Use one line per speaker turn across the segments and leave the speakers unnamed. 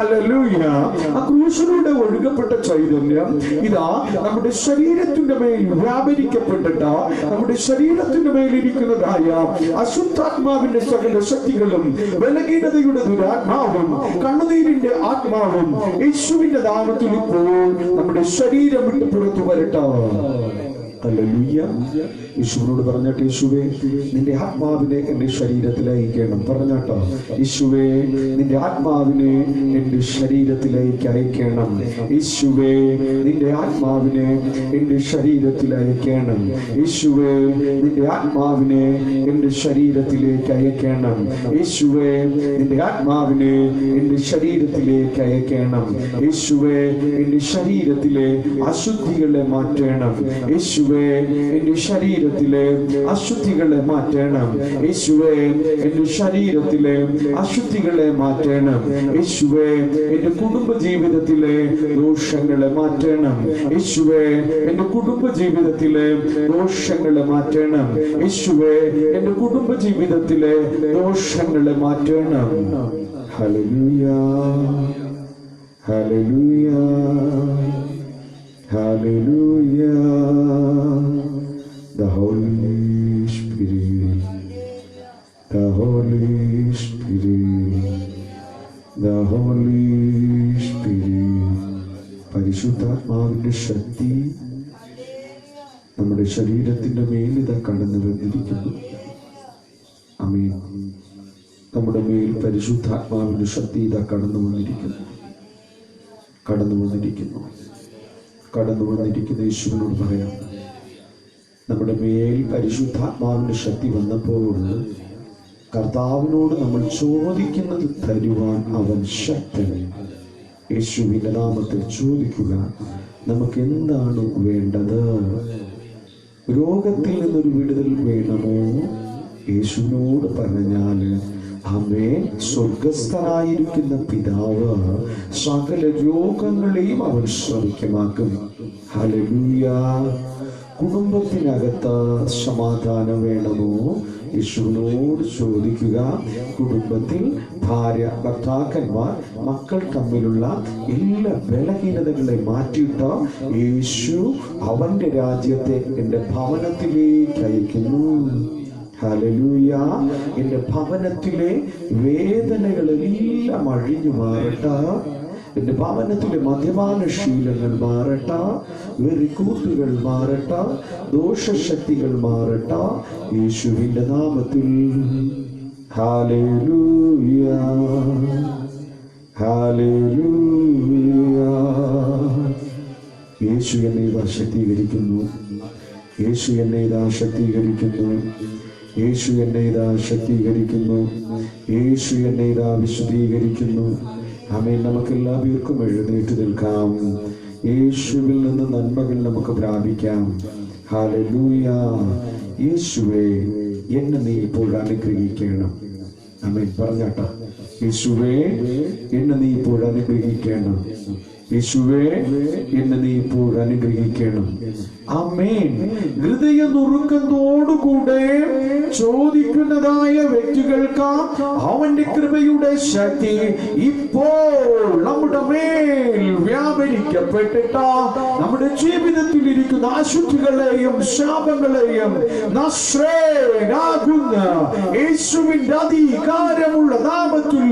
ആ ക്രൂശിലൂടെ ഒഴുകപ്പെട്ട ചൈതന്യം ഇതാ നമ്മുടെ ശരീരത്തിന്റെ മേൽ വ്യാപരിക്കപ്പെട്ടിട്ട് നമ്മുടെ ശരീരത്തിന്റെ മേലിരിക്കുന്നതായ അശുദ്ധാത്മാവിന്റെ സകല ശക്തികളും ബലഹീനതയുടെ ദുരാത്മാവും കണ്ണുനീരിന്റെ ആത്മാവും യേശുവിന്റെ നാമത്തിൽ ഇപ്പോൾ നമ്മുടെ ശരീരം വിട്ട് പുറത്തു വരട്ടെ. ഹല്ലേലൂയ. യേശുവിനോട് പറഞ്ഞാട്ടെ, യേശുവേ നിന്റെ ആത്മാവിനെ എന്റെ ശരീരത്തിൽ അയക്കണം. പറഞ്ഞാട്ടോ, യേശുവേ നിന്റെ ആത്മാവിനെ എന്റെ ശരീരത്തിലേക്ക് അയക്കണം. യേശുവേ നിന്റെ ആത്മാവിനെ എന്റെ ശരീരത്തിലേക്ക് അയക്കണം. യേശുവേ നിന്റെ ആത്മാവിനെ എന്റെ ശരീരത്തിലേക്ക് അയക്കണം. യേശുവേ നിന്റെ ആത്മാവിനെ എന്റെ ശരീരത്തിലേക്ക് അയക്കണം. യേശുവേ എന്റെ ശരീരത്തിലെ അശുദ്ധികളെ മാറ്റണം. യേശുവേ എന്റെ ശരീരത്തിലെ അശുദ്ധികളെ മാറ്റണം. യേശുവേ എന്റെ ശരീരത്തിലെ അശുദ്ധികളെ മാറ്റണം. യേശുവേ എന്റെ കുടുംബ ജീവിതത്തിലെ ദോഷങ്ങളെ മാറ്റണം. യേശുവേ എന്റെ കുടുംബ ജീവിതത്തിലെ ദോഷങ്ങളെ മാറ്റണം. യേശുവേ എന്റെ കുടുംബ ജീവിതത്തിലെ ദോഷങ്ങളെ മാറ്റണം. Hallelujah, hallelujah, Hallelujah. The Holy Spirit, the Holy Spirit, the Holy Spirit. പരിശുദ്ധാത്മാവിന്റെ ശക്തി നമ്മുടെ ശരീരത്തിന്റെ മേൽ ഇതാ കടന്നു വന്നിരിക്കുന്നു. ആമേൻ. നമ്മുടെ മേൽ പരിശുദ്ധാത്മാവിന്റെ ശക്തി ഇതാ കടന്നു വന്നിരിക്കുന്നു. കടന്നു വന്നിരിക്കുന്ന യേശുവിനോട് പറയാം, നമ്മുടെ മേൽ പരിശുദ്ധാത്മാവിന്റെ ശക്തി വന്നപ്പോൾ കർത്താവിനോട് നമ്മൾ ചോദിക്കുന്നത് തരുവാൻ അവൻ ശക്തൻ. യേശുവിന്റെ നാമത്തിൽ ചോദിക്കുക, നമുക്ക് എന്താണ് വേണ്ടത്? രോഗത്തിൽ നിന്നൊരു വിടുതൽ വേണമോ? യേശുവിനോട് പറഞ്ഞാൽ ആമേൻ. സ്വർഗസ്ഥനായിരിക്കുന്ന പിതാവ് സകല രോഗങ്ങളെയും അവൻ സൗഖ്യമാക്കും. ഹല്ലേലൂയ. കുടുംബത്തിനകത്ത് സമാധാനം വേണമോ? യേശുവിനോട് ചോദിക്കുക. കുടുംബത്തിൽ ഭാര്യ, ഭർത്താക്കന്മാർ, മക്കൾ തമ്മിലുള്ള എല്ലാ ബലഹീനതകളെ മാറ്റിയിട്ട് യേശു അവന്റെ രാജ്യത്തെ എൻ്റെ ഭവനത്തിലേക്ക് അയക്കുന്നു. ഹല്ലേലൂയ. എന്റെ ഭവനത്തിലെ വേദനകളെല്ലാം അഴിഞ്ഞു മാറട്ടെ. എന്റെ ഭവനത്തിലെ മദ്യപാനശീലങ്ങൾ മാറട്ടെ, വെറിക്കൂട്ടുകൾ മാറട്ടെ, ദോഷശക്തികൾ മാറട്ടെ, യേശുവിന്റെ നാമത്തിൽ. Hallelujah, hallelujah. യേശു എന്നെ ഇതാ ശക്തീകരിക്കുന്നു. യേശു എന്നെ ഇതാ ശക്തീകരിക്കുന്നു. യേശു എന്നെ ഇതാ ശക്തീകരിക്കുന്നു. യേശു എന്നെ ഇതാ വിശുദ്ധീകരിക്കുന്നു. ആമേൻ. നമുക്കെല്ലാവർക്കും എഴുന്നേറ്റ് നിൽക്കാം. യേശുവിൽ നിന്ന് നന്മകൾ നമുക്ക് പ്രാപിക്കാം. ഹല്ലേലൂയ. യേശുവേ എന്നെ നീ ഇപ്പോൾ അനുഗ്രഹിക്കണം. ആമേൻ. പറഞ്ഞാട്ടാ, യേശുവേ എന്നെ നീ ഇപ്പോൾ അനുഗ്രഹിക്കണം. യേശുവേ എന്നെ നീ ഇപ്പോൾ അനുഗ്രഹിക്കണം. ആമേൻ. ഹൃദയ നുറുക്കത്തോടുകൂടെ ചോദിക്കുന്നതായ വ്യക്തികൾക്ക് അവന്റെ കൃപയുടെ ശക്തി ഇപ്പോൾ നമ്മുടെ മേൽ വ്യാപരിക്കപ്പെട്ടിട്ട് നമ്മുടെ ജീവിതത്തിൽ ഇരിക്കുന്ന അശുദ്ധികളെയും ശാപങ്ങളെയും നസ്രേനാകുന്ന യേശുവിന്റെ അധികാരമുള്ള നാമത്തിൽ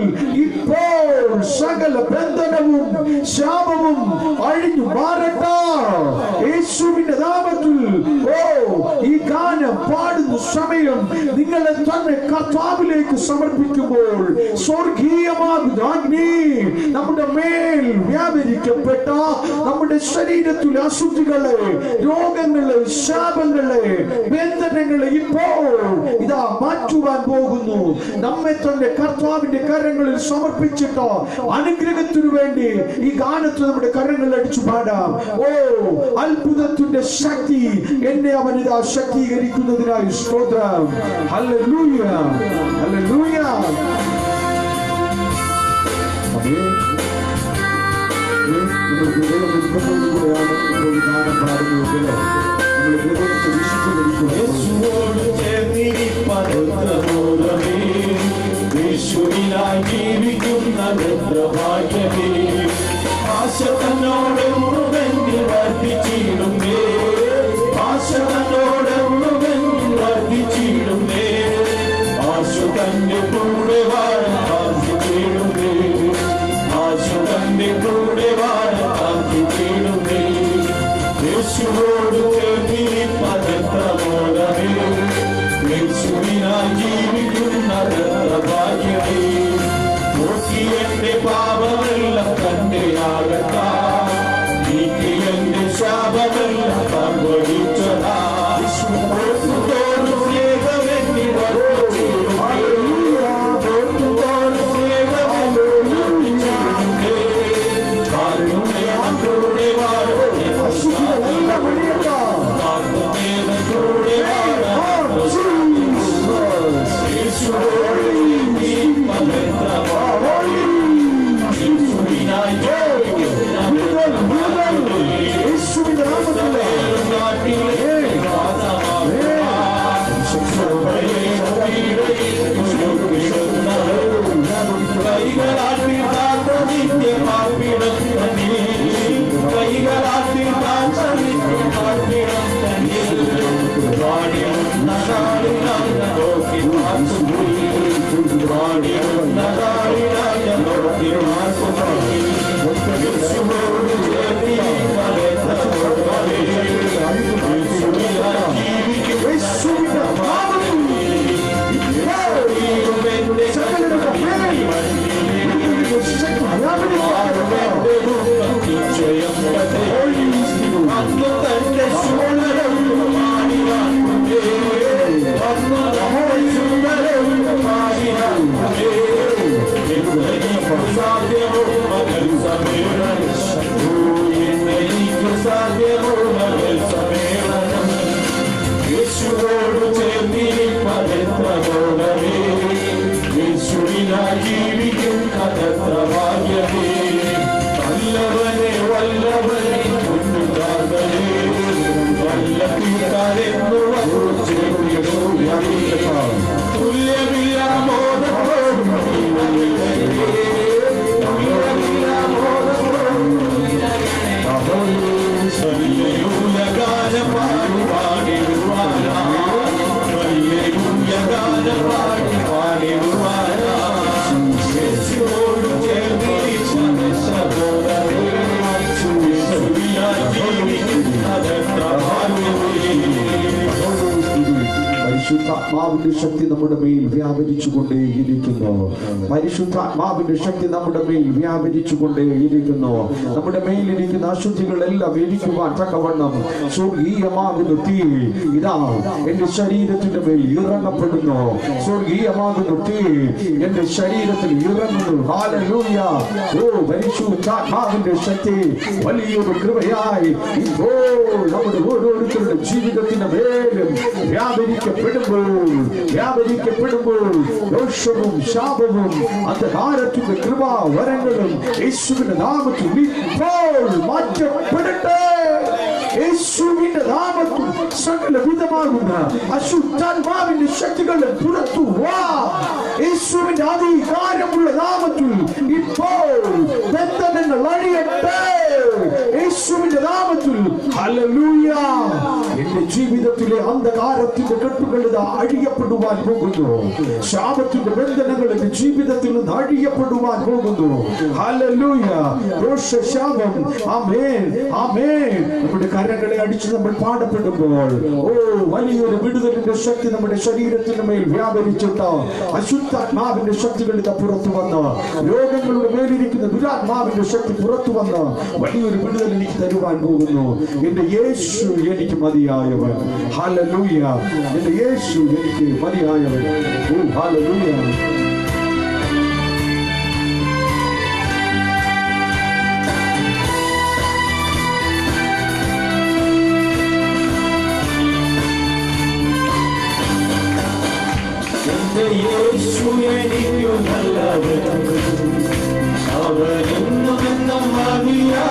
ഇപ്പോൾ സകല ബന്ധനവും ശാപവും അഴിഞ്ഞു മാറട്ടെ. യേശുവിന്റെ നാമത്തിൽ. ഈ ഗാനം പാടുന്ന സമയം നിങ്ങളെ തന്നെ കർത്താവിലേക്ക് സമർപ്പിക്കുമ്പോൾ സ്വർഗീയമാകുന്ന അഗ്നി നമ്മുടെ മേൽ വ്യാപരിക്കപ്പെട്ട നമ്മുടെ ശരീരത്തിലെ അശുദ്ധികളെ, രോഗങ്ങളെ, ശാപങ്ങളെ, ബന്ധനങ്ങളെ ഇപ്പോൾ ഇതാ മാറ്റുവാൻ പോകുന്നു. നമ്മെ തന്നെ കർത്താവിന്റെ കരങ്ങളിൽ സമർപ്പിച്ചിട്ട് അനുഗ്രഹത്തിനു വേണ്ടി ഈ ഗാനത്തിൽ നമ്മുടെ കരങ്ങൾ അടിച്ചു പാടാം. അത്ഭുതത്തിന്റെ ശക്തി എന്നെ അവനിതാ ശക്തീകരിക്കുന്നതിനായി സ്തോത്രം. Hallelujah, hallelujah. പരിശുദ്ധാത്മാവിന്റെ ശക്തി നമ്മുടെ മേൽ വ്യാപരിച്ചുകൊണ്ടേയിരിക്കുന്നു. പരിശുദ്ധാത്മാവിന്റെ ശക്തി നമ്മുടെ മേൽ വ്യാപരിച്ചുകൊണ്ടേയിരിക്കുന്നു. നമ്മുടെ മേലിരിക്കുന്ന അശുദ്ധികളെല്ലാം എരിക്കുവാൻ തക്കവണ്ണം സ്വർഗീയമാകുന്ന തീ ഇതാ എന്റെ ശരീരത്തിന്റെ മേൽ ഇറങ്ങപ്പെടുന്നു. സ്വർഗീയമാകുന്ന തീ എന്റെ ശരീരത്തിൽ ഇറങ്ങുന്നു. ഹല്ലേലൂയ. ഓ പരിശുദ്ധാത്മാവിന്റെ ശക്തി വലിയൊരു കൃപയായി ഇപ്പോൾ നമ്മുടെ ഓരോരുത്തരുടെ ജീവിതത്തിന്റെ മേലും വ്യാപരിക്കപ്പെടുമ്പോൾ ദോഷവും ശാപവും അന്ധകാരത്തിന്റെ കൃപാവരങ്ങളും യേശുവിന്റെ നാമത്തിൽ ഇപ്പോൾ മാറ്റപ്പെടട്ടെ. യേശുവിന്റെ നാമത്തിൽ സകല വിധമാകുന്ന അശുദ്ധാത്മാവിന്റെ ശക്തികളുടെ പുറത്തു വാ. യേശുവിന്റെ അധികാരമുള്ള നാമത്തിൽ ഇപ്പോൾ ബന്ധനങ്ങൾ അഴിയട്ടെ. യേശുവിന്റെ നാമത്തിൽ. ഹല്ലേലൂയ. എന്റെ ജീവിതത്തിലെ അന്ധകാരത്തിന്റെ കെട്ടുകൾ അഴിയപ്പെടുവാൻ പോകുന്നു. ശാപത്തിന്റെ ബന്ധനങ്ങൾ എന്റെ ജീവിതത്തിൽ നിന്ന് അഴിയപ്പെടുവാൻ പോകുന്നു. ഹല്ലേലൂയ. ദോഷശാപം. ആമേൻ, ആമേൻ. നമ്മുടെ കരങ്ങളെ അടിച്ച് നമ്മൾ പാടപ്പെടുമ്പോൾ ഓ വലിയൊരു വിടുതലിന്റെ ശക്തി നമ്മുടെ ശരീരത്തിന് മേൽ വ്യാപരിച്ചിട്ട് അശുദ്ധാത്മാവിന്റെ ശക്തികൾ ഇത് പുറത്തു വന്ന് രോഗങ്ങളുടെ മേലിരിക്കുന്ന ദുരാത്മാവിന്റെ ശക്തി പുറത്തു വന്ന് വലിയൊരു വിടുതൽ എനിക്ക് തരുവാൻ പോകുന്നു. എന്റെ യേശു എനിക്ക് മതിയായവൻ. ഹല്ലേലൂയ. എന്റെ യേശു എനിക്ക് മതിയായവൻ. ഓ ഹല്ലേലൂയ.
യേശു എനിക്കു നല്ലവൻ, അവനെന്നും മതിയാ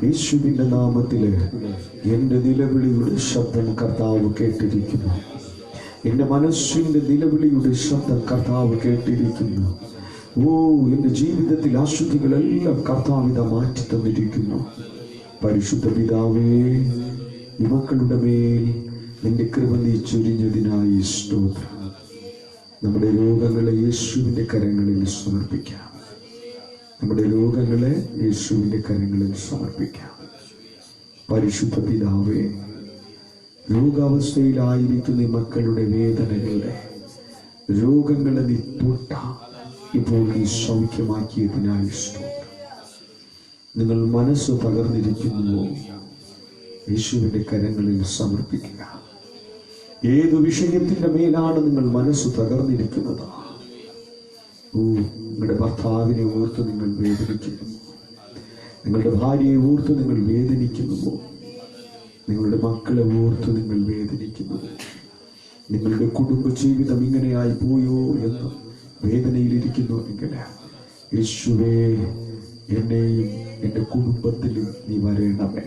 യേശുവിന്റെ നാമത്തില് എന്റെ നിലവിളിയുടെ ശബ്ദം കർത്താവ് കേട്ടിരിക്കുന്നു. എന്റെ മനസ്സിന്റെ നിലവിളിയുടെ ശബ്ദം കർത്താവ് കേട്ടിരിക്കുന്നു. എന്റെ ജീവിതത്തിൽ അശുദ്ധികളെല്ലാം കർത്താവിത മാറ്റി തന്നിരിക്കുന്നു. പരിശുദ്ധ പിതാവേ, ഈ മക്കളുടെ മേൽ നിന്റെ കൃപ നീ ചൊരിഞ്ഞതിനായി സ്തോത്രം. നമ്മുടെ രോഗങ്ങളെ യേശുവിന്റെ കരങ്ങളിൽ സമർപ്പിക്കാം. നമ്മുടെ രോഗങ്ങളെ യേശുവിന്റെ കരങ്ങളിൽ സമർപ്പിക്കാം. പരിശുദ്ധ പിതാവേ, രോഗാവസ്ഥയിലായിരിക്കുന്ന മക്കളുടെ വേദനകളുടെ രോഗങ്ങളെ നീ തൊട്ട ഇപ്പോൾ നീ സൗഖ്യമാക്കിയതിനായി സ്തോത്രം. നിങ്ങൾ മനസ്സ് തകർന്നിരിക്കുന്നുവോ? യേശുവിന്റെ കരങ്ങളിൽ സമർപ്പിക്കുക. ഏതു വിഷയത്തിന്റെ മേലാണ് നിങ്ങൾ മനസ്സ് തകർന്നിരിക്കുന്നത്? നിങ്ങളുടെ ഭർത്താവിനെ ഓർത്ത് നിങ്ങൾ വേദനിക്കുന്നു, നിങ്ങളുടെ ഭാര്യയെ ഓർത്ത് നിങ്ങൾ വേദനിക്കുന്നുവോ? നിങ്ങളുടെ മക്കളെ ഓർത്ത് നിങ്ങൾ വേദനിക്കുന്നുവോ? നിങ്ങളുടെ കുടുംബ ജീവിതം ഇങ്ങനെയായി പോയോ എന്ന് വേദനയിലിരിക്കുന്നു എങ്കിൽ യേശുവേ, എന്നെയും എൻ്റെ കുടുംബത്തിലും നീ വരേണമേ.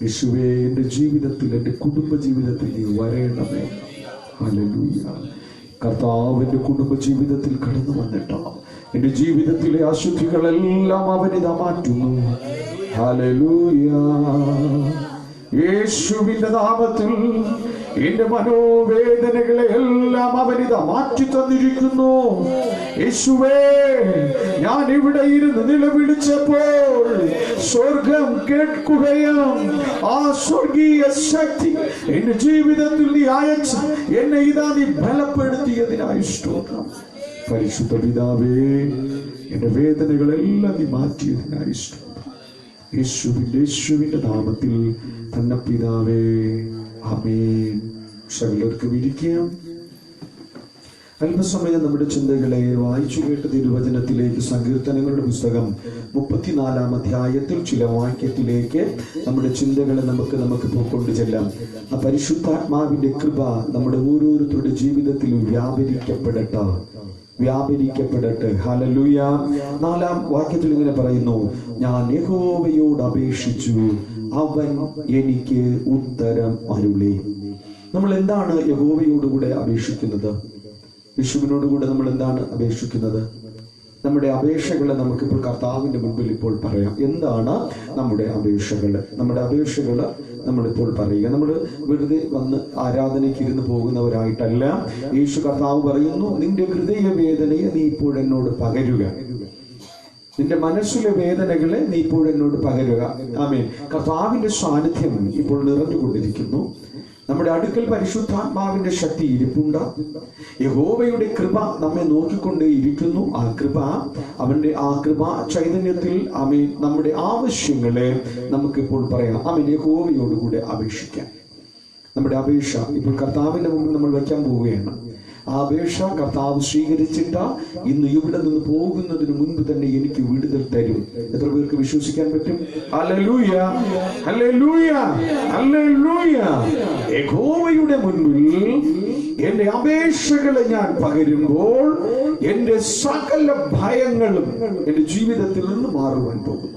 യേശുവേ, എൻ്റെ ജീവിതത്തിൽ, എൻ്റെ കുടുംബ ജീവിതത്തിൽ നീ വരേണമേ. ഹല്ലേലൂയ. കർത്താവിന്റെ കുടുംബ ജീവിതത്തിൽ കടന്നു വന്നിട്ടോ എന്റെ ജീവിതത്തിലെ അശുദ്ധികളെല്ലാം അവനിതാ മാറ്റുന്നു. ഹല്ലേലൂയ. യേശുവിന്റെ നാമത്തിൽ എന്റെ മനോവേദനകളെ എല്ലാം അവനിത മാറ്റി തന്നിരിക്കുന്നു. യേശുവേ, ഞാൻ ഇവിടെ ഇരുന്ന് നിലവിളിച്ചപ്പോൾ സ്വർഗം കേൾക്കുകയും ആ സ്വർഗീയ ശക്തി എന്റെ ജീവിതത്തിൽ നീ അയച്ച് എന്നെ ഇതാ നീ ബലപ്പെടുത്തിയതിനായി സ്തോത്രം. പരിശുദ്ധ പിതാവേ, എന്റെ വേദനകളെല്ലാം നീ മാറ്റിയതിനായി സ്തോത്രം. യേശുവിന്റെ നാമത്തിൽ തന്നെ പിതാവേ, ആമേൻ. എല്ലാവർക്കും ഇരിക്കാം. അല്പസമയം നമ്മുടെ ചിന്തകളെ വായിച്ചു കേട്ട തിരുവചനത്തിലേക്ക്, സങ്കീർത്തനങ്ങളുടെ പുസ്തകം 34 അധ്യായത്തിൽ ചില വാക്യത്തിലേക്ക് നമ്മുടെ ചിന്തകളെ നമുക്ക് പോയിക്കൊണ്ട് ചെല്ലാം. ആ പരിശുദ്ധാത്മാവിന്റെ കൃപ നമ്മുടെ ഓരോരുത്തരുടെ ജീവിതത്തിലും വ്യാപരിക്കപ്പെടട്ടെ. ഹല്ലേലൂയ. 4-ാം വാക്യത്തിൽ ഇങ്ങനെ പറയുന്നു, ഞാൻ യഹോവയോട് അപേക്ഷിച്ചു, അവൻ എനിക്ക് ഉത്തരം അരുളി. നമ്മൾ എന്താണ് യഹോവയോടുകൂടെ അപേക്ഷിക്കുന്നത്? യേശുവിനോടുകൂടെ നമ്മൾ എന്താണ് അപേക്ഷിക്കുന്നത്? നമ്മുടെ അപേക്ഷകളെ നമുക്കിപ്പോൾ കർത്താവിന്റെ മുൻപിൽ ഇപ്പോൾ പറയാം. എന്താണ് നമ്മുടെ അപേക്ഷകള്? നമ്മുടെ അപേക്ഷകള് നമ്മളിപ്പോൾ പറയുക. നമ്മൾ വെറുതെ വന്ന് ആരാധനയ്ക്ക് ഇരുന്ന് പോകുന്നവരായിട്ടല്ല. യേശു കർത്താവ് പറയുന്നു, നിന്റെ ഹൃദയ വേദനയെ നീ ഇപ്പോൾ എന്നോട് പകരുക, നിന്റെ മനസ്സിലെ വേദനകളെ നീ ഇപ്പോൾ എന്നോട് പകരുക. ആമേൻ. കർത്താവിന്റെ സാന്നിധ്യം ഇപ്പോൾ നിറഞ്ഞുകൊണ്ടിരിക്കുന്നു. നമ്മുടെ അടുക്കൽ പരിശുദ്ധാത്മാവിന്റെ ശക്തി ഇരിപ്പുണ്ട്. യഹോവയുടെ കൃപ നമ്മെ നോക്കിക്കൊണ്ടേ ഇരിക്കുന്നു. ആ കൃപ ചൈതന്യത്തിൽ ആമേൻ നമ്മുടെ ആവശ്യങ്ങളെ നമുക്കിപ്പോൾ പറയാം. ആമേൻ. യഹോവയോടുകൂടെ അപേക്ഷിക്കാം. നമ്മുടെ അപേക്ഷ ഇപ്പോൾ കർത്താവിന്റെ മുമ്പിൽ നമ്മൾ വയ്ക്കാൻ പോവുകയാണ്. ആ അപേക്ഷ കർത്താവ് സ്വീകരിച്ചിട്ട് ഇന്ന് ഇവിടെ നിന്ന് പോകുന്നതിന് മുൻപ് തന്നെ എനിക്ക് വിടുതൽ തരും. എത്ര പേർക്ക് വിശ്വസിക്കാൻ പറ്റും? Hallelujah, hallelujah, hallelujah. യഹോവയുടെ മുൻപിൽ എന്റെ അപേക്ഷകളെ ഞാൻ പകരുമ്പോൾ എന്റെ സകല ഭയങ്ങളും എന്റെ ജീവിതത്തിൽ നിന്ന് മാറുവാൻ പോകുന്നു.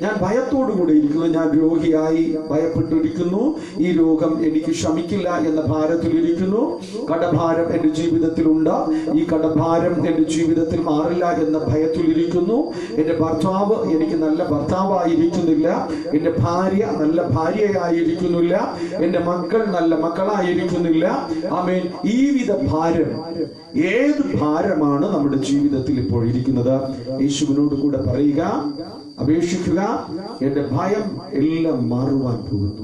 ഞാൻ ഭയത്തോടുകൂടെ ഇരിക്കുന്നു. ഞാൻ രോഗിയായി ഭയപ്പെട്ടിരിക്കുന്നു. ഈ രോഗം എനിക്ക് ശമിക്കില്ല എന്ന ഭാരത്തിലിരിക്കുന്നു. കടഭാരം എന്റെ ജീവിതത്തിലുണ്ട്. ഈ കടഭാരം എന്റെ ജീവിതത്തിൽ മാറില്ല എന്ന ഭയത്തിലിരിക്കുന്നു. എന്റെ ഭർത്താവ് എനിക്ക് നല്ല ഭർത്താവായിരിക്കുന്നില്ല. എന്റെ ഭാര്യ നല്ല ഭാര്യയായിരിക്കുന്നില്ല. എന്റെ മക്കൾ നല്ല മക്കളായിരിക്കുന്നില്ല. ആമേൻ. ഈ വിധ ഭാരം, ഏത് ഭാരമാണ് നമ്മുടെ ജീവിതത്തിൽ ഇപ്പോൾ ഇരിക്കുന്നത്? യേശുവിനോട് കൂടെ പറയുക, അപേക്ഷിക്കുക. എന്റെ ഭയം എല്ലാം മാറുവാൻ പോകുന്നു.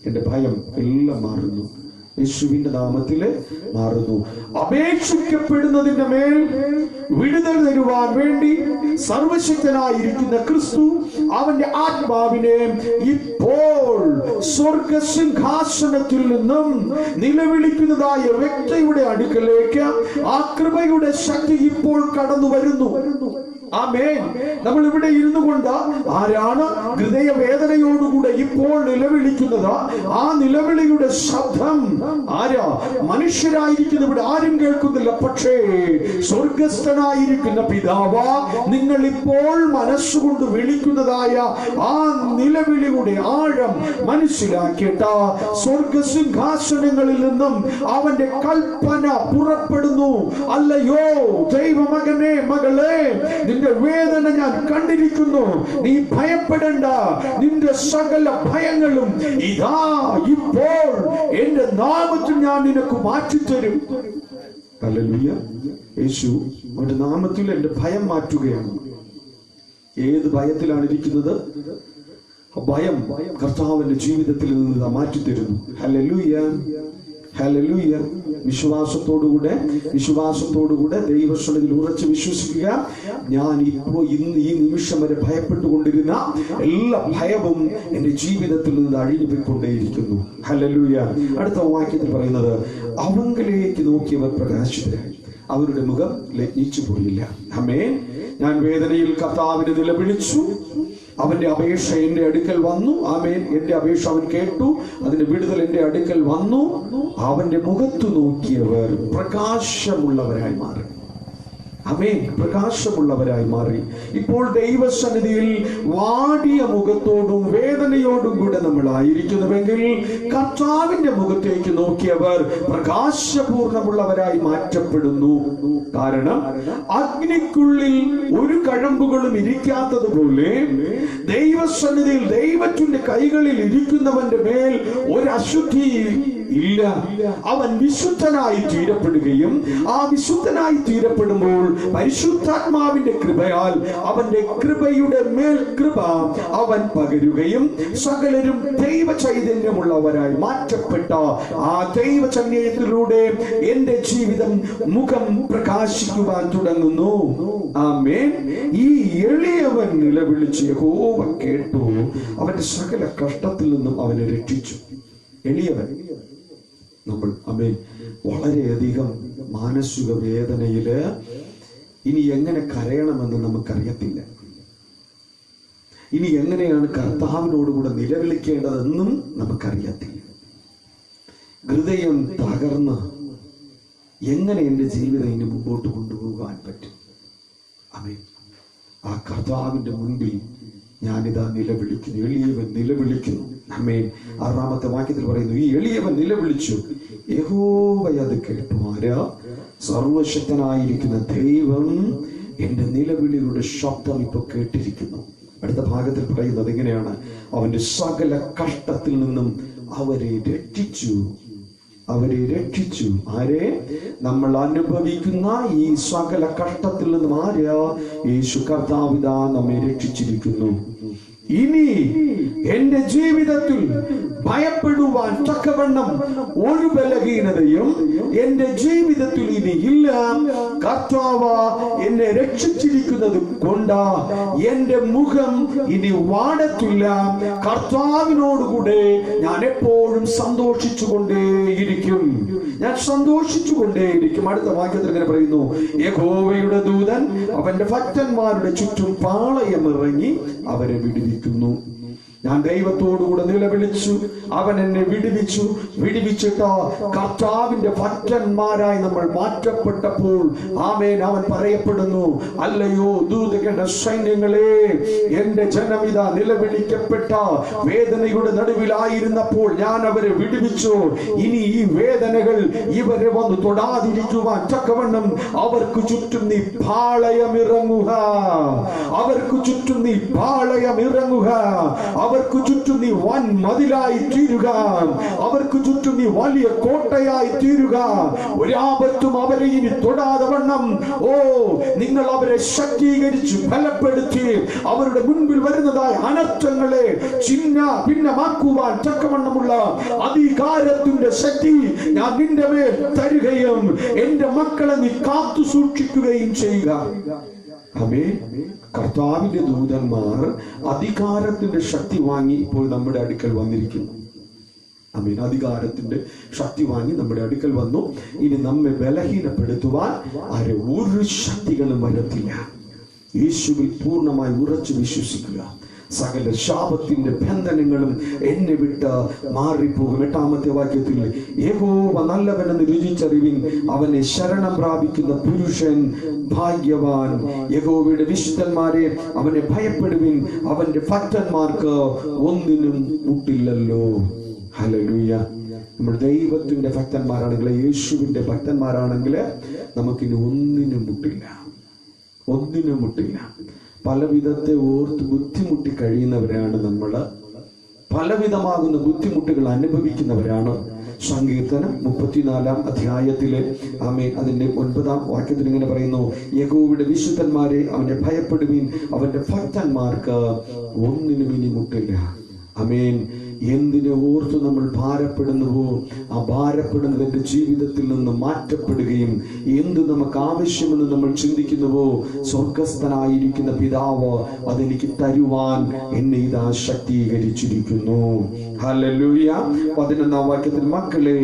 എന്റെ ഭയം എല്ലാം മാറുന്നു. യേശുവിന്റെ നാമത്തില് മാറുന്നു. അപേക്ഷിക്കപ്പെടുന്നതിന്റെ മേൽ വിടുതൽ തരുവാൻ വേണ്ടി സർവശക്തനായിരിക്കുന്ന ക്രിസ്തു അവന്റെ ആത്മാവിനെ ഇപ്പോൾ സ്വർഗസിംഹാസനത്തിൽ നിന്നും നിലവിളിക്കുന്നതായ വ്യക്തിയുടെ അടുക്കലേക്ക് ആ കൃപയുടെ ശക്തി ഇപ്പോൾ കടന്നു വരുന്നു. ആമേൻ. നമ്മൾ ഇവിടെ ഇരുന്നു കൊണ്ട് ആരാണ് ഹൃദയവേദനയോടുകൂടെ ഇപ്പോൾ നിലവിളിക്കുന്നത്? ആ നിലവിളിയുടെ ശബ്ദം ആരാ? മനുഷ്യരായിരിക്കുന്ന ഇവിടെ ആരും കേൾക്കുന്നില്ല. പക്ഷേ സ്വർഗസ്ഥനായിരിക്കുന്ന പിതാവ് നിങ്ങൾ ഇപ്പോൾ മനസ്സുകൊണ്ട് വിളിക്കുന്നതായ ആ നിലവിളിയുടെ ആഴം മനസ്സിലാക്കിയിട്ട് സ്വർഗസിംഹാസനങ്ങളിൽ നിന്നും അവന്റെ കൽപ്പന പുറപ്പെടുന്നു. അല്ലയോ ദൈവമകനെ, മകളെ, നിന്റെ വേദന ഞാൻ കണ്ടിരിക്കുന്നു. നീ ഭയപ്പെടേണ്ട. നിന്റെ സകല ഭയങ്ങളും ഇതാ ഇപ്പോൾ എന്റെ നാമത്തിൽ ഞാൻ നിനക്ക് മാറ്റിത്തരും. ഹല്ലേലൂയ. യേശു അവന്റെ നാമത്തിൽ എന്റെ ഭയം മാറ്റുകയാണ്. ഏത് ഭയത്തിലാണ് ഇരിക്കുന്നത്? ഭയം കർത്താവിന്റെ ജീവിതത്തിൽ നിന്ന് മാറ്റിത്തരുന്നു. Hallelujah, hallelujah. വിശ്വാസത്തോടുകൂടെ ദൈവസന്നിധിയിൽ ഉറച്ച് വിശ്വസിക്കുക. ഞാൻ ഇപ്പോൾ ഇന്ന് ഈ നിമിഷം വരെ ഭയപ്പെട്ടുകൊണ്ടിരുന്ന എല്ലാ ഭയവും എന്റെ ജീവിതത്തിൽ നിന്ന് അഴിഞ്ഞു പോയിക്കൊണ്ടേയിരിക്കുന്നു. ഹല്ലേലൂയ. അടുത്ത വാക്യത്തിൽ പറയുന്നത്, അവങ്കലേക്ക് നോക്കിയവർ പ്രകാശിതരായി, അവരുടെ മുഖം ലജ്ജിച്ചു പോയില്ല. ആമേൻ. ഞാൻ വേദനയിൽ കർത്താവിനെ നിലവിളിച്ചു. അവന്റെ അപേക്ഷ എന്റെ അടുക്കൽ വന്നു. ആമേൻ. എന്റെ അപേക്ഷ അവൻ കേട്ടു. അതിന്റെ വിടുതൽ എന്റെ അടുക്കൽ വന്നു. അവന്റെ മുഖത്തു നോക്കിയവർ പ്രകാശമുള്ളവരായി മാറി. ആമേൻ, പ്രകാശമുള്ളവരായി മാറി. ഇപ്പോൾ ദൈവസന്നിധിയിൽ വാടിയ മുഖത്തോടും വേദനയോടും കൂടെ നമ്മൾ ആയിരിക്കുന്നുവെങ്കിൽ കർത്താവിന്റെ മുഖത്തേക്ക് നോക്കിയവർ പ്രകാശപൂർണമുള്ളവരായി മാറ്റപ്പെടുന്നു. കാരണം അഗ്നിക്കുള്ളിൽ ഒരു കഴമ്പുകളും ഇരിക്കാത്തതുപോലെ ദൈവസന്നിധിയിൽ ദൈവത്തിന്റെ കൈകളിൽ ഇരിക്കുന്നവന്റെ മേൽ ഒരു അശുദ്ധി ഇല്ല. അവൻ വിശുദ്ധനായി തീരപ്പെടുകയും ആ വിശുദ്ധനായി തീരപ്പെടുമ്പോൾ പരിശുദ്ധാത്മാവിന്റെ കൃപയാൽ അവന്റെ കൃപയുടെ മേൽ കൃപ അവൻ പകരുകയും സകലരും ദൈവ ചൈതന്യമുള്ളവരായി മാറ്റപ്പെട്ട ആ ദൈവ ചൈതന്യത്തിലൂടെ എന്റെ ജീവിതം മുഖം പ്രകാശിക്കുവാൻ തുടങ്ങുന്നു. ആമേൻ. ഈ എളിയവൻ നിലവിളിച്ച് യഹോവ കേട്ടു, അവന്റെ സകല കഷ്ടത്തിൽ നിന്നും അവനെ രക്ഷിച്ചു. എളിയവൻ. നമ്മൾ ആമേൻ വളരെയധികം മാനസിക വേദനയില് ഇനി എങ്ങനെ കരയണമെന്ന് നമുക്കറിയത്തില്ല. ഇനി എങ്ങനെയാണ് കർത്താവിനോടുകൂടെ നിലവിളിക്കേണ്ടതെന്നും നമുക്കറിയത്തില്ല. ഹൃദയം തകർന്ന് എങ്ങനെ എൻ്റെ ജീവിതം ഇനി മുമ്പോട്ട് കൊണ്ടുപോകാൻ പറ്റും? ആമേൻ. ആ കർത്താവിന്റെ മുൻപിൽ ഞാനിതാ നിലവിളിക്കുന്നു. എളിയവൻ നിലവിളിക്കുന്നു. ആമേൻ. 6-ാമത്തെ വാക്യത്തിൽ പറയുന്നു, ഈ എളിയവൻ നിലവിളിച്ചു, യഹോവ അത് കേട്ടു. ആരാ? സർവശക്തനായിരിക്കുന്ന ദൈവം എന്റെ നിലവിളിയുടെ ശബ്ദം ഇപ്പൊ കേട്ടിരിക്കുന്നു. അടുത്ത ഭാഗത്തിൽ പറയുന്നത് എങ്ങനെയാണ്? അവന്റെ സകല കഷ്ടത്തിൽ നിന്നും അവരെ രക്ഷിച്ചു. അവരെ രക്ഷിച്ചു. ആരെ? നമ്മൾ അനുഭവിക്കുന്ന ഈ സകല കഷ്ടത്തിൽ നിന്നും ആരാ? യേശു കർത്താവിതാ നമ്മെ രക്ഷിച്ചിരിക്കുന്നു. ഇനി എന്റെ ജീവിതത്തിൽ ഭയപ്പെടുവാൻ തക്കവണ്ണം ഒരു ബലഹീനതയും എന്റെ ജീവിതത്തിൽ ഇനി ഇല്ല. കർത്താവ് എന്നെ രക്ഷിച്ചിരിക്കുന്നത് കൊണ്ട് എന്റെ മുഖം ഇനി വാടത്തില്ല. കർത്താവിനോടുകൂടെ ഞാൻ എപ്പോഴും സന്തോഷിച്ചുകൊണ്ടേയിരിക്കും. ഞാൻ സന്തോഷിച്ചുകൊണ്ടേയിരിക്കും. അടുത്ത വാക്യത്തിൽ ഇങ്ങനെ പറയുന്നു, യഹോവയുടെ ദൂതൻ അവന്റെ ഭക്തന്മാരുടെ ചുറ്റും പാളയമിറങ്ങി അവരെ വിടുവിക്കുന്നു. ഞാൻ ദൈവത്തോടുകൂടെ നിലവിളിച്ചു, അവൻ എന്നെ വിടുവിച്ചു. വിടുവിച്ചിട്ട് കർത്താവിന്റെ ഭക്തന്മാരായി നമ്മൾ മാറ്റപ്പെട്ടപ്പോൾ ആമേൻ അവൻ പറയപ്പെടുന്നു, അല്ലയോ ദൂതകളുടെ സൈന്യങ്ങളെ, എന്റെ ജനമിത നിലവിളിക്കപ്പെട്ട വേദനയുടെ നടുവിലായിരുന്നപ്പോൾ ഞാൻ അവരെ വിടുവിച്ചു. ഇനി ഈ വേദനകൾ ഇവരെ വന്ന് തൊടാതിരിക്കുവാൻ തക്കവണ്ണം അവർക്ക് ചുറ്റും നീ പാളയമിറങ്ങുക. അവർക്ക് ചുറ്റും നീ പാളയമിറങ്ങുക. അവർക്ക് ചുറ്റും നീ വൻ മതിലായി തീരുക. അവർക്ക് ചുറ്റും നീ വലിയ കോട്ടയായി തീരുക. ഒരാപത്തും അവരെ ഇനി തൊടാതെ വണ്ണം നിങ്ങൾ അവരെ ശക്തീകരിച്ച് ബലപ്പെടുത്തി അവരുടെ മുൻപിൽ വരുന്നതായ അനർത്ഥങ്ങളെ ചിഹ്ന ഭിന്നമാക്കുവാൻ തക്കവണ്ണമുള്ള അധികാരത്തിന്റെ ശക്തി ഞാൻ നിന്റെ മേൽ തരുകയും എന്റെ മക്കളെ നീ കാത്തു സൂക്ഷിക്കുകയും ചെയ്യുക. ആമേൻ. കർത്താവിന്റെ ദൂതന്മാർ അധികാരത്തിന്റെ ശക്തി വാങ്ങി ഇപ്പോൾ നമ്മുടെ അടുക്കൽ വന്നിരിക്കുന്നു. ആമേൻ. അധികാരത്തിന്റെ ശക്തി വാങ്ങി നമ്മുടെ അടുക്കൽ വന്നു. ഇനി നമ്മെ ബലഹീനപ്പെടുത്തുവാൻ ആരെ ഒരു ശക്തികളും വരത്തില്ല. യേശുവിൽ പൂർണ്ണമായി ഉറച്ചു വിശ്വസിക്കുക. സകല ശാപത്തിന്റെ ബന്ധനങ്ങളും എന്നെ വിട്ട് മാറിപ്പോകും. 8-ാമത്തെ വാക്യത്തിൽ യഹോവ നല്ലവനെന്ന് രുചിച്ചറിവിൻ, അവനെ ശരണം പ്രാപിക്കുന്ന പുരുഷൻ ഭാഗ്യവാൻ. യഹോവയുടെ വിശുദ്ധന്മാരെ അവനെ ഭയപ്പെടുവിൻ, അവന്റെ ഭക്തന്മാർക്ക് ഒന്നിനും മുട്ടില്ലല്ലോ. ഹല്ലേലൂയ. നമ്മൾ ദൈവത്തിന്റെ ഭക്തന്മാരാണെങ്കിൽ, യേശുവിന്റെ ഭക്തന്മാരാണെങ്കിൽ നമുക്കിനി ഒന്നിനും മുട്ടില്ല. ഒന്നിനും മുട്ടില്ല. പല വിധത്തെ ഓർത്ത് ബുദ്ധിമുട്ടി കഴിയുന്നവരാണ് നമ്മൾ. പലവിധമാകുന്ന ബുദ്ധിമുട്ടുകൾ അനുഭവിക്കുന്നവരാണ്. സങ്കീർത്തനം 34-ാം അധ്യായത്തിലെ ആമേൻ അതിന്റെ 9-ാം വാക്യത്തിൽ ഇങ്ങനെ പറയുന്നു, യഹോവയുടെ വിശുദ്ധന്മാരെ അവനെ ഭയപ്പെടുവിൻ, അവന്റെ ഭക്തന്മാർക്ക് ഒന്നിനും ഇനി മുട്ടില്ല. ആമേൻ. എന്തിനെ ഓർത്ത് നമ്മൾ ഭാരപ്പെടുന്നുവോ ആ ഭാരപ്പെടുന്നതിന്റെ ജീവിതത്തിൽ നിന്ന് മാറ്റപ്പെടുകയും എന്ത് നമുക്ക് ആവശ്യമെന്ന് നമ്മൾ ചിന്തിക്കുന്നുവോ സ്വർഗസ്ഥനായിരിക്കുന്ന പിതാവ് അതെനിക്ക് തരുവാൻ എന്നെ ഇതാ ശക്തീകരിച്ചിരിക്കുന്നു. ഹല്ലേലൂയ. 11-ാം വാക്യത്തിൽ, മക്കളെ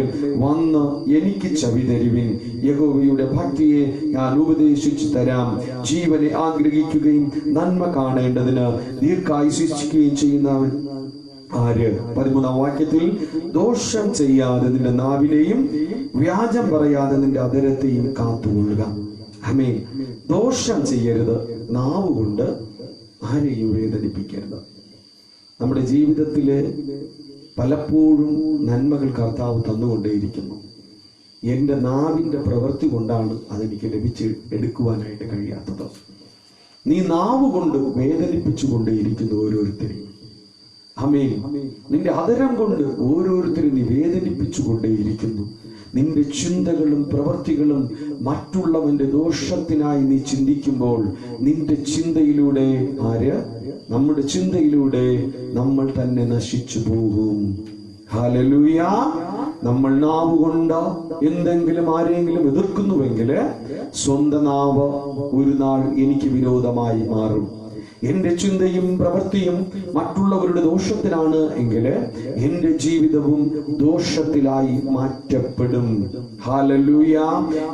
വന്ന് എനിക്ക് ചെവി തരുവിൻ, യഹോവയുടെ ഭക്തിയെ ഞാൻ ഉപദേശിച്ചു തരാം. ജീവനെ ആഗ്രഹിക്കുകയും നന്മ കാണേണ്ടതിന് ദീർഘായുസിക്കുകയും ചെയ്യുന്നവൻ ആര്? 13-ാം വാക്യത്തിൽ, ദോഷം ചെയ്യാതെ നിന്റെ നാവിനെയും വ്യാജം പറയാതെ നിന്റെ അധരത്തെയും കാത്തുകൊള്ളുക. ആമേൻ. ദോഷം ചെയ്യരുത്, നാവ് കൊണ്ട് ആരെയും വേദനിപ്പിക്കരുത്. നമ്മുടെ ജീവിതത്തില് പലപ്പോഴും നന്മകൾ കർത്താവ് തന്നുകൊണ്ടേയിരിക്കുന്നു. എൻ്റെ നാവിൻ്റെ പ്രവൃത്തി കൊണ്ടാണ് അതെനിക്ക് എടുക്കുവാനായിട്ട് കഴിയാത്തത്. നീ നാവ് കൊണ്ട് വേദനിപ്പിച്ചു കൊണ്ടേയിരിക്കുന്നു ഓരോരുത്തരെയും. ആമേൻ. നിന്റെ അധരം കൊണ്ട് ഓരോരുത്തരും നീ വേദനിപ്പിച്ചു കൊണ്ടേയിരിക്കുന്നു. നിന്റെ ചിന്തകളും പ്രവൃത്തികളും മറ്റുള്ളവന്റെ ദോഷത്തിനായി നീ ചിന്തിക്കുമ്പോൾ നിന്റെ ചിന്തയിലൂടെ നമ്മുടെ ചിന്തയിലൂടെ നമ്മൾ തന്നെ നശിച്ചു പോകും. ഹല്ലേലൂയ. നമ്മൾ നാവ് കൊണ്ട് എന്തെങ്കിലും ആരെങ്കിലും എതിർക്കുന്നുവെങ്കിൽ സ്വന്തം നാവ് ഒരു നാൾ എനിക്ക് വിരോധമായി മാറും. എന്റെ ചിന്തയും പ്രവൃത്തിയും മറ്റുള്ളവരുടെ ദോഷത്തിലാണ് എങ്കിൽ എന്റെ ജീവിതവും ദോഷത്തിലായി മാറ്റപ്പെടും. ഹല്ലേലൂയ.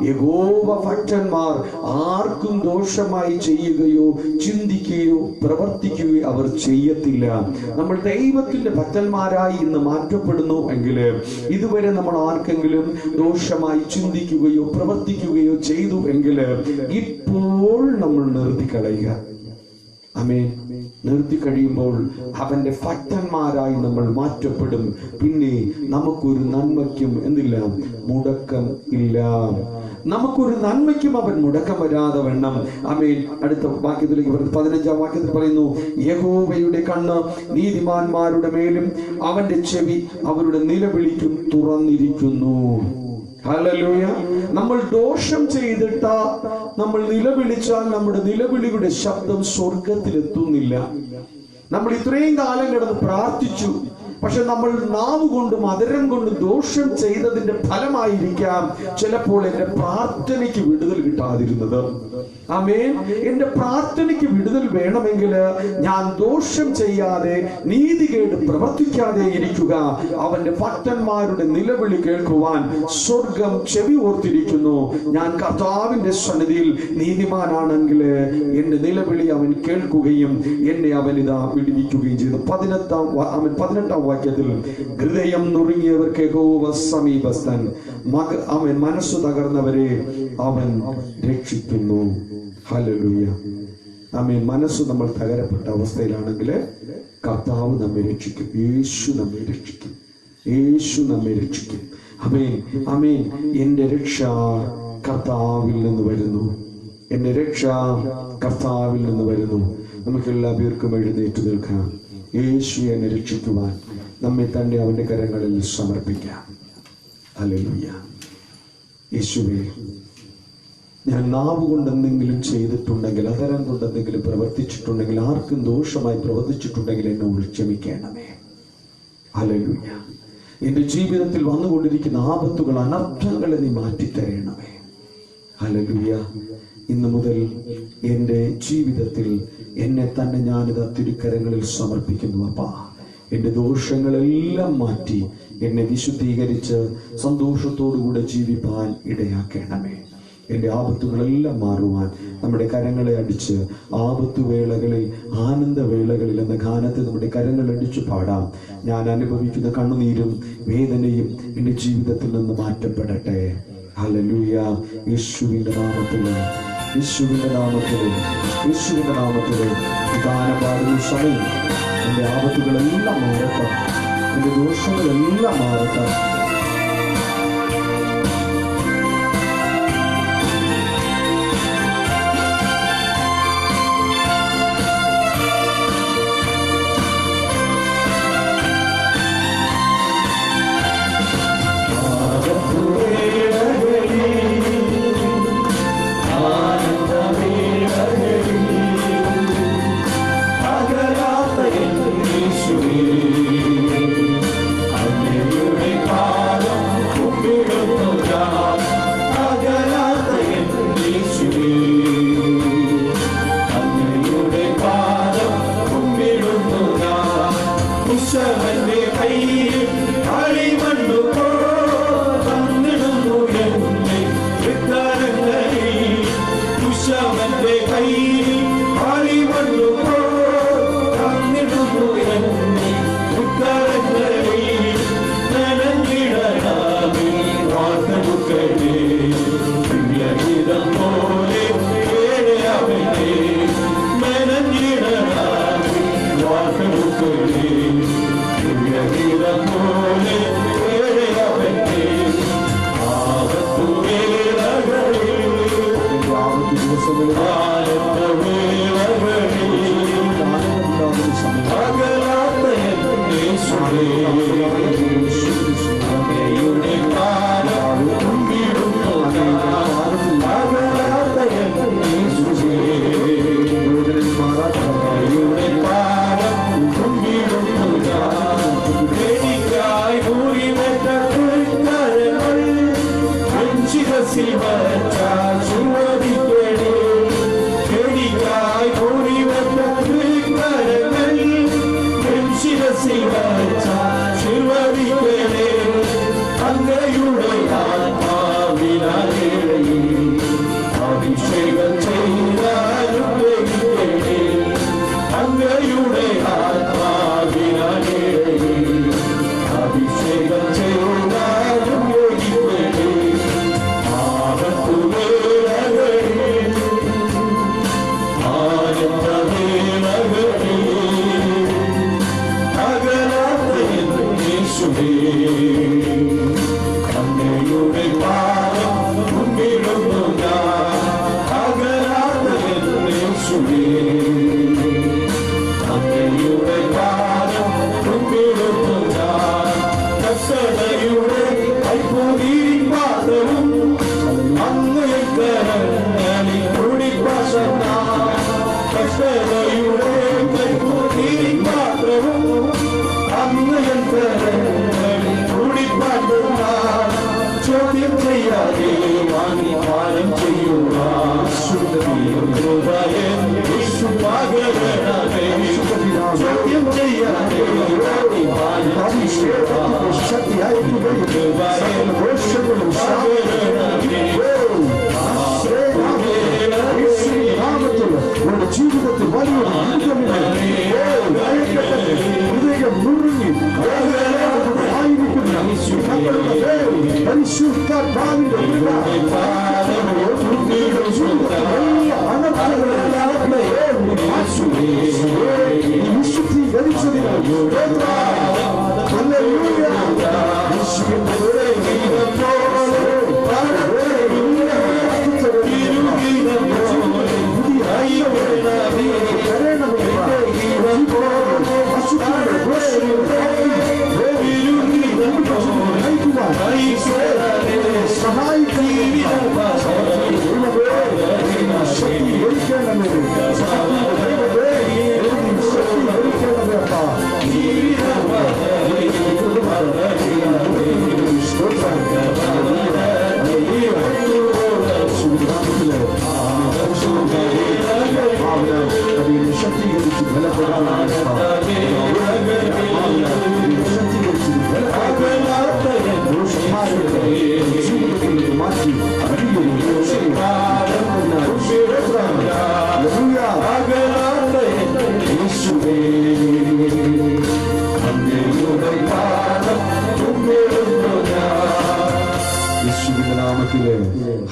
യഹോവ ഭക്തന്മാർ ആർക്കും ദോഷമായി ചെയ്യുകയോ ചിന്തിക്കുകയോ പ്രവർത്തിക്കുകയോ അവർ ചെയ്യത്തില്ല. നമ്മൾ ദൈവത്തിന്റെ ഭക്തന്മാരായി ഇന്ന് മാറ്റപ്പെടുന്നു എങ്കിൽ ഇതുവരെ നമ്മൾ ആർക്കെങ്കിലും ദോഷമായി ചിന്തിക്കുകയോ പ്രവർത്തിക്കുകയോ ചെയ്തു എങ്കിൽ ഇപ്പോൾ നമ്മൾ നിർത്തിക്കളയുക. ആമേൻ. നിർത്തി കഴിയുമ്പോൾ അവന്റെ ഭക്തന്മാരായി നമ്മൾ മാറ്റപ്പെടും. പിന്നെ നമുക്കൊരു നന്മയ്ക്കും എന്തില്ല, മുടക്കം ഇല്ല. നമുക്കൊരു നന്മയ്ക്കും അവൻ മുടക്കം വരാതെ വേണം. ആമേൻ. അടുത്ത വാക്യത്തിലേക്ക് 15-ാം വാക്യത്തിൽ പറയുന്നു, യഹോവയുടെ കണ്ണ് നീതിമാന്മാരുടെ മേലും അവന്റെ ചെവി അവരുടെ നിലവിളിക്കും തുറന്നിരിക്കുന്നു. ഹല്ലേലൂയ. നമ്മൾ ദോഷം ചെയ്തിട്ട് നമ്മൾ നിലവിളിച്ചാൽ നമ്മുടെ നിലവിളിയുടെ ശബ്ദം സ്വർഗത്തിലെത്തുന്നില്ല. നമ്മൾ ഇത്രയും കാലം കിടന്ന് പ്രാർത്ഥിച്ചു, പക്ഷെ നമ്മൾ നാവ് കൊണ്ടും അധരം കൊണ്ടും ദോഷം ചെയ്തതിന്റെ ഫലമായിരിക്കാം ചിലപ്പോൾ എന്റെ പ്രാർത്ഥനയ്ക്ക് വിടുതൽ കിട്ടാതിരുന്നത്. ആമേൻ. എന്റെ പ്രാർത്ഥനയ്ക്ക് വിടുതൽ വേണമെങ്കിൽ ഞാൻ ദോഷം ചെയ്യാതെ നീതികേട് പ്രവർത്തിക്കാതെ ഇരിക്കുക. അവന്റെ ഭക്തന്മാരുടെ നിലവിളി കേൾക്കുവാൻ സ്വർഗം ചെവി ഓർത്തിരിക്കുന്നു. ഞാൻ കർത്താവിന്റെ സന്നിധിയിൽ നീതിമാനാണെങ്കിൽ എന്റെ നിലവിളി അവൻ കേൾക്കുകയും എന്നെ അവൻ ഇതാ വിടുവിക്കുകയും ചെയ്തു. 18-ാം വാക്യത്തിൽ, ഹൃദയം നുറുങ്ങിയവർക്ക് യഹോവ സമീപസ്ഥൻ, അവൻ മനസ്സു തകർന്നവരെ അവൻ രക്ഷിക്കുന്നു. ഹല്ലേലൂയ. ആമേൻ. മനസ്സ് നമ്മൾ തകരപ്പെട്ട അവസ്ഥയിലാണെങ്കിൽ കർത്താവ് നമ്മെ രക്ഷിക്കും. യേശു നമ്മെ രക്ഷിക്കും. യേശു നമ്മെ രക്ഷിക്കും. ആമേൻ. ആമേൻ. എന്റെ രക്ഷ കർത്താവിൽ നിന്ന് വരുന്നു. എന്റെ രക്ഷ കർത്താവിൽ നിന്ന് വരുന്നു. നമുക്ക് എല്ലാ പേർക്കും എഴുന്നേറ്റ് നിൽക്കാം. യേശു എന്നെ രക്ഷിക്കുവാൻ നമ്മെ തന്നെ അവന്റെ കരങ്ങളിൽ സമർപ്പിക്കാം. ഹല്ലേലൂയ. യേശുവേ, ഞാൻ നാവ് കൊണ്ട് എന്തെങ്കിലും ചെയ്തിട്ടുണ്ടെങ്കിൽ, അധരം കൊണ്ട് എന്തെങ്കിലും പ്രവർത്തിച്ചിട്ടുണ്ടെങ്കിൽ, ആർക്കും ദോഷമായി പ്രവർത്തിച്ചിട്ടുണ്ടെങ്കിൽ എന്നോട് ക്ഷമിക്കണമേ. ഹല്ലേലൂയ. എന്റെ ജീവിതത്തിൽ വന്നുകൊണ്ടിരിക്കുന്ന ആപത്തുകൾ, അനർത്ഥങ്ങളെ നീ മാറ്റിത്തരണമേ. ഹല്ലേലൂയ. ഇന്നു മുതൽ എൻ്റെ ജീവിതത്തിൽ എന്നെ തന്നെ ഞാനിത് തിരുക്കരങ്ങളിൽ സമർപ്പിക്കുന്നു. അപ്പാ, എന്റെ ദോഷങ്ങളെല്ലാം മാറ്റി എന്നെ വിശുദ്ധീകരിച്ച് സന്തോഷത്തോടുകൂടെ ജീവിപ്പാൻ ഇടയാക്കണമേ. എന്റെ ആപത്തുകളെല്ലാം മാറുവാൻ നമ്മുടെ കരങ്ങളെ അടിച്ച് ആപത്തുവേളകളിൽ, ആനന്ദവേളകളിൽ എന്ന ഗാനത്തെ നമ്മുടെ കരങ്ങൾ അടിച്ചു പാടാം. ഞാൻ അനുഭവിക്കുന്ന കണ്ണുനീരും വേദനയും എന്റെ ജീവിതത്തിൽ നിന്ന് മാറ്റപ്പെടട്ടെ. ഹല്ലേലൂയ. യേശുവിന്റെ നാമത്തില്, യേശുവിന്റെ നാമത്തില്, യേശുവിന്റെ നാമത്തില് ഗാനം പാടുന്ന സമയം എന്റെ ആപത്തുകളെല്ലാം മാറട്ടെ, എന്റെ ദോഷങ്ങളെല്ലാം മാറട്ടെ.
Hallelujah.
ശിരസിൽ വച്ചാശീർവദിക്കണേ. എനിക്കായി പൊടിവെച്ച തൃക്കരങ്ങൾ എൻ ശിരസിൽ വച്ചാശീർവദിക്കണേ. അങ്ങയുടെ ആത്മാവിനാലേ അഭിഷേകം ചെയ്താനുഗ്രഹിക്കണേ. അങ്ങയുടെ ആത്മാവിനാലേ അഭിഷേകം ചെയ്താനുഗ്രഹിക്കണേ. ആനന്ദവേളകളിൽ ആനന്ദവേളകളിൽ അകലാത്ത യേശുവേ അങ്ങയുടെ പാദം മുന്നിടുന്നു ഞാൻ. അകലാത്ത യേശുവേ അങ്ങയുടെ പാദം മുന്നിടുന്നു ഞാൻ. കഷ്ടതയുടെ കൈപ്പൂതിരി പാദവും അങ്ങയെ കരങ്ങളിൽ കുടിപ്പാശന. കഷ്ടതയുടെ കൈപ്പൂതിരി പാദവും അങ്ങയെ കരങ്ങളിൽ കുടിപ്പാശന. ചോദ്യം ചെയ്യാതെ വാങ്ങി പാലം ചെയ്യുക ചോദ്യം ചെയ്യാതെ ശക്തിയായി ജീവിതത്തിൽ വലിയൊരു ഹൃദയം നുറുങ്ങി ആയിരിക്കുന്ന പരിശുദ്ധാത്മാവിന്റെ വിശുദ്ധീകരിച്ചതിനാൽ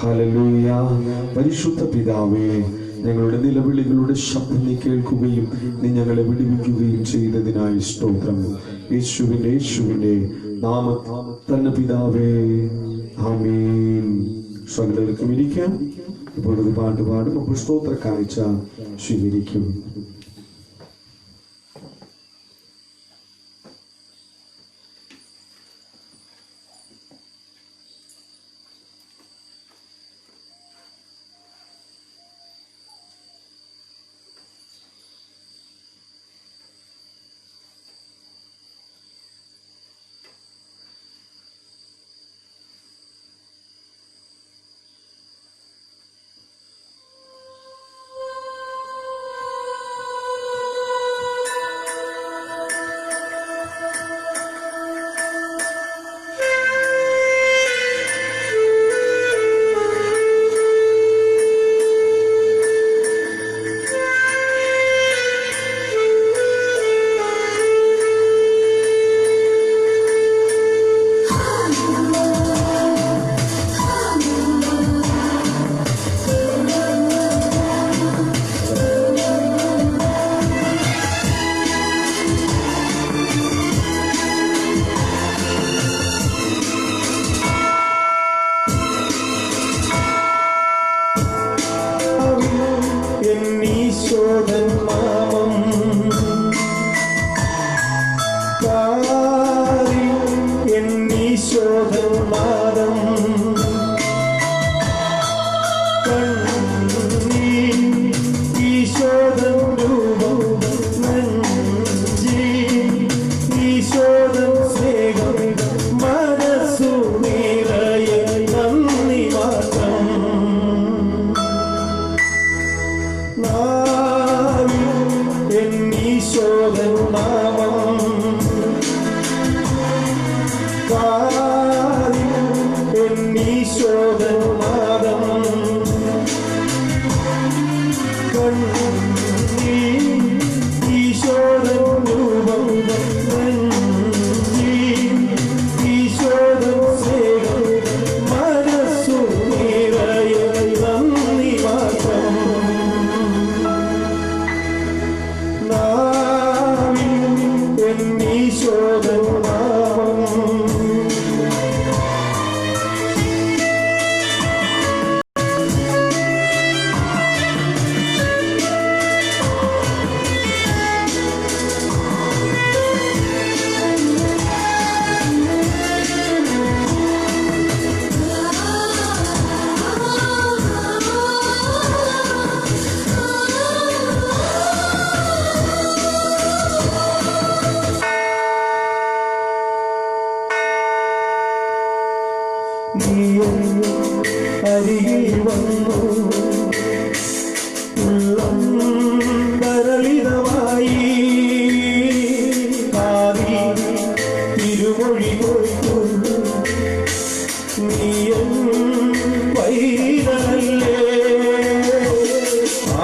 ഹല്ലേലൂയ. പരിശുദ്ധ പിതാവേ, ഞങ്ങളുടെ നിലവിളികളുടെ ശബ്ദം നീ കേൾക്കുകയും നീ ഞങ്ങളെ വിടുവിക്കുകയും ചെയ്തതിനായി സ്തോത്രം. യേശുവിന്റെ നാമത്തിൽ തന്നെ പിതാവേ, ആമേൻ. സകലർക്കും ഇരിക്കാം. ഇപ്പോൾ ഒരു പാട്ട് പാടും. അപ്പോൾ സ്തോത്ര കാഴ്ച സ്വീകരിക്കും.
മനസ്സു നിറയെ നന്ദി മാത്രം.
ഈശോദനാദം ഈശോദൻ രൂപം ഈശോദൻ സ്നേഹം മനസ്സു നിറയെ നന്ദി മാത്രം നാവിൽ എന്നീശോദൻ നാമം അരികിൽ വന്നു ഉള്ളം കരളിതമായി കാതിൽ തിരുമൊഴി കൊടുത്തു നീയൻ പൈതലല്ലേ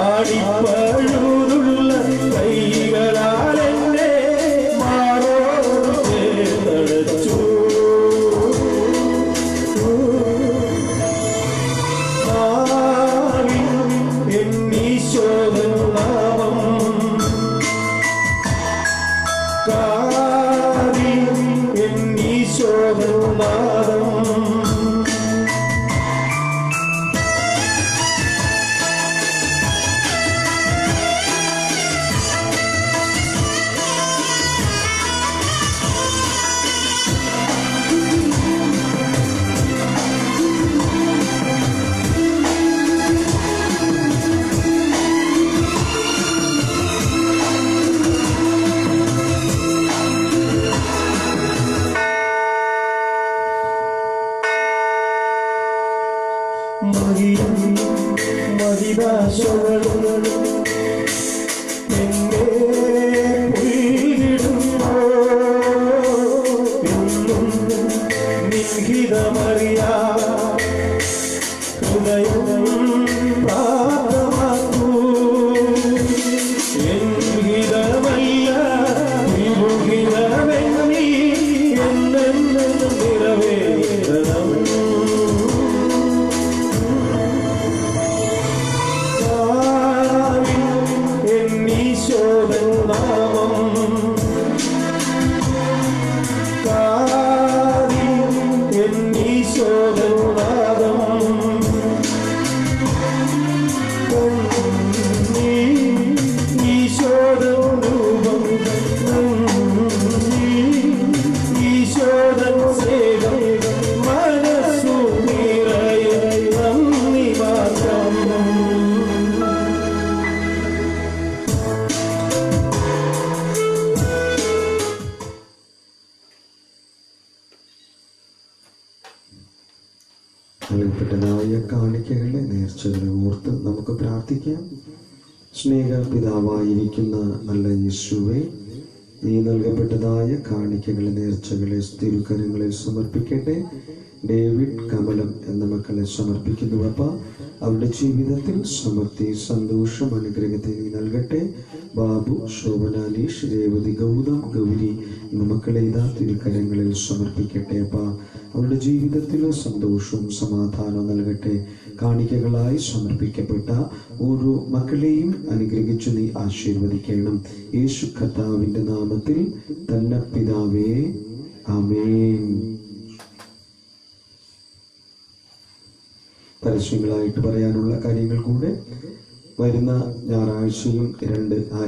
ആടിപ്പഴുതുള്ള കൈകളാൽ എന്നെ മാറോട് ചേർത്തടച്ചു എന്നീശോദൻ നാമം കാതിൽ എന്നീശോദൻ നാദം മഹിതാശകളും എന്നെ പുൽകിടുന്നു എന്നും നിൻഹിതമറിയാ ഹൃദയം പ്രാപ്തമാക്കൂ എൻഹിതമല്ല വിമുഖിതമെന്നീ എന്നെന്നും നിറവേറണം എന്നീശോദൻ നാമം കാതിൽ എന്നീശോദൻ നാദം ഈശോദൻ രൂപം ഈശോദൻ സ്നേഹം മനസ്സു നിറയെ നന്ദി മാത്രം നൽകപ്പെട്ടതായ കാണിക്കകളെ നേർച്ചകളെ ഓർത്ത് നമുക്ക് പ്രാർത്ഥിക്കാം. സ്നേഹപിതാവായിരിക്കുന്ന നല്ല യേശുവേ, നീ നൽകപ്പെട്ടതായ കാണിക്കകളെ നേർച്ചകളെ തിരുക്കരങ്ങളിൽ സമർപ്പിക്കട്ടെ. ഡേവിഡ് കമലം എന്ന മക്കളെ സമർപ്പിക്കുന്നു. അപ്പ അവരുടെ ജീവിതത്തിൽ സമൃദ്ധി, സന്തോഷം, അനുഗ്രഹത്തെ നീ നൽകട്ടെ. ബാബു, ശോഭനാലീഷ്, രേവതി, ഗൗതം, ഗൗരി എന്ന മക്കളെ ഇതാ തിരുക്കരങ്ങളിൽ സമർപ്പിക്കട്ടെ. അപ്പ അവരുടെ ജീവിതത്തിൽ സന്തോഷവും സമാധാനവും നൽകട്ടെ. കാണിക്കകളായി സമർപ്പിക്കപ്പെട്ട ഓരോ മക്കളെയും അനുഗ്രഹിച്ചു നീ ആശീർവദിക്കണം. യേശു കർത്താവിന്റെ നാമത്തിൽ തന്നെ പിതാവേ, ആമേൻ. പരസ്യങ്ങളായിട്ട് പറയാനുള്ള കാര്യങ്ങൾ കൂടെ വരുന്ന ഞായറാഴ്ചയും 2